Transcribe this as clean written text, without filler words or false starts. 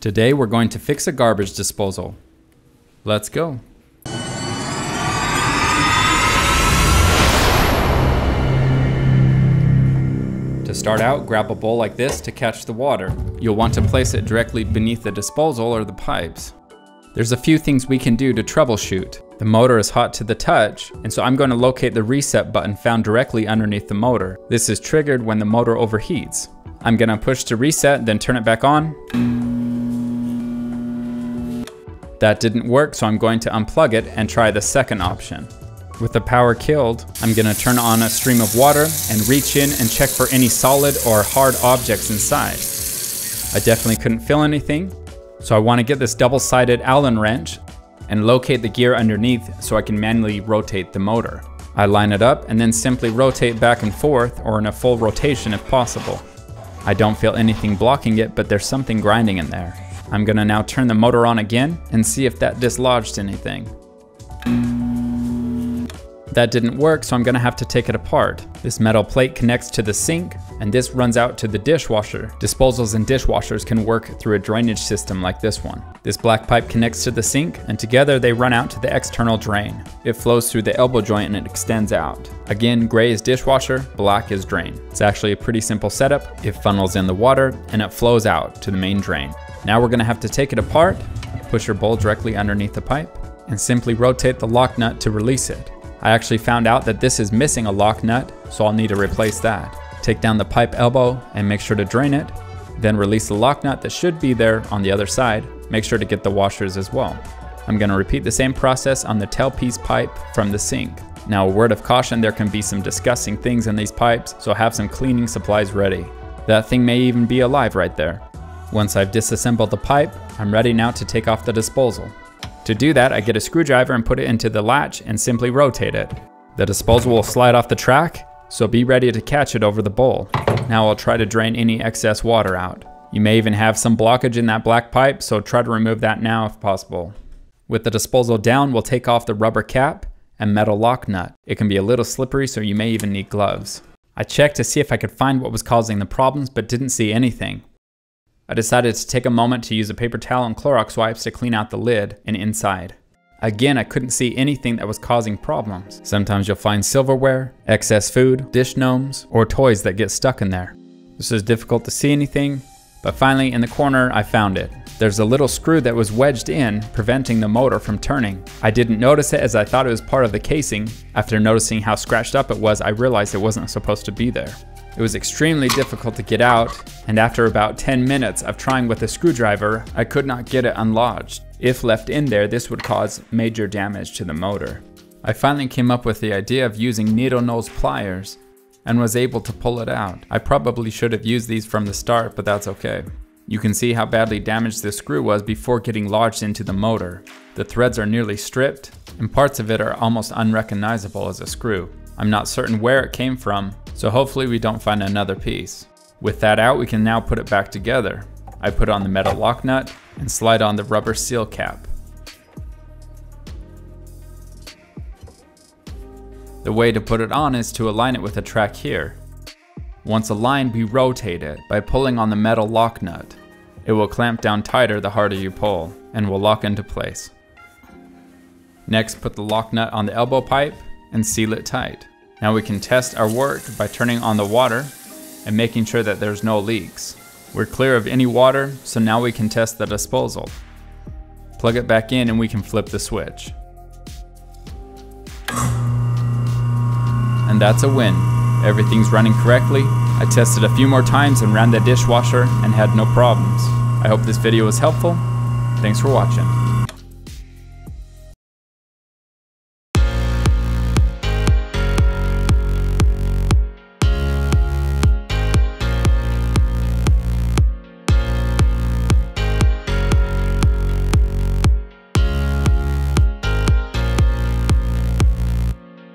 Today we're going to fix a garbage disposal. Let's go. To start out, grab a bowl like this to catch the water. You'll want to place it directly beneath the disposal or the pipes. There's a few things we can do to troubleshoot. The motor is hot to the touch, and so I'm going to locate the reset button found directly underneath the motor. This is triggered when the motor overheats. I'm going to push to reset, then turn it back on. That didn't work, so I'm going to unplug it and try the second option. With the power killed, I'm going to turn on a stream of water and reach in and check for any solid or hard objects inside. I definitely couldn't feel anything, so I want to get this double-sided Allen wrench and locate the gear underneath so I can manually rotate the motor. I line it up and then simply rotate back and forth, or in a full rotation if possible. I don't feel anything blocking it, but there's something grinding in there. I'm gonna now turn the motor on again and see if that dislodged anything. That didn't work, so I'm gonna have to take it apart. This metal plate connects to the sink, and this runs out to the dishwasher. Disposals and dishwashers can work through a drainage system like this one. This black pipe connects to the sink, and together they run out to the external drain. It flows through the elbow joint and it extends out. Again, gray is dishwasher, black is drain. It's actually a pretty simple setup. It funnels in the water and it flows out to the main drain. Now we're gonna have to take it apart, push your bowl directly underneath the pipe, and simply rotate the lock nut to release it. I actually found out that this is missing a lock nut, so I'll need to replace that. Take down the pipe elbow and make sure to drain it, then release the lock nut that should be there on the other side. Make sure to get the washers as well. I'm gonna repeat the same process on the tailpiece pipe from the sink. Now, a word of caution, there can be some disgusting things in these pipes, so have some cleaning supplies ready. That thing may even be alive right there. Once I've disassembled the pipe, I'm ready now to take off the disposal. To do that, I get a screwdriver and put it into the latch and simply rotate it. The disposal will slide off the track, so be ready to catch it over the bowl. Now I'll try to drain any excess water out. You may even have some blockage in that black pipe, so try to remove that now if possible. With the disposal down, we'll take off the rubber cap and metal lock nut. It can be a little slippery, so you may even need gloves. I checked to see if I could find what was causing the problems, but didn't see anything. I decided to take a moment to use a paper towel and Clorox wipes to clean out the lid and inside. Again, I couldn't see anything that was causing problems. Sometimes you'll find silverware, excess food, dish gnomes, or toys that get stuck in there. This is difficult to see anything, but finally in the corner I found it. There's a little screw that was wedged in, preventing the motor from turning. I didn't notice it as I thought it was part of the casing. After noticing how scratched up it was, I realized it wasn't supposed to be there. It was extremely difficult to get out, and after about 10 minutes of trying with a screwdriver, I could not get it unlodged. If left in there, this would cause major damage to the motor. I finally came up with the idea of using needle nose pliers and was able to pull it out. I probably should have used these from the start, but that's okay. You can see how badly damaged this screw was before getting lodged into the motor. The threads are nearly stripped, and parts of it are almost unrecognizable as a screw. I'm not certain where it came from, so hopefully we don't find another piece. With that out, we can now put it back together. I put on the metal lock nut and slide on the rubber seal cap. The way to put it on is to align it with a track here. Once aligned, we rotate it by pulling on the metal lock nut. It will clamp down tighter the harder you pull, and will lock into place. Next, put the lock nut on the elbow pipe and seal it tight. Now we can test our work by turning on the water and making sure that there's no leaks. We're clear of any water, so now we can test the disposal. Plug it back in and we can flip the switch. And that's a win. Everything's running correctly. I tested a few more times and ran the dishwasher and had no problems. I hope this video was helpful. Thanks for watching.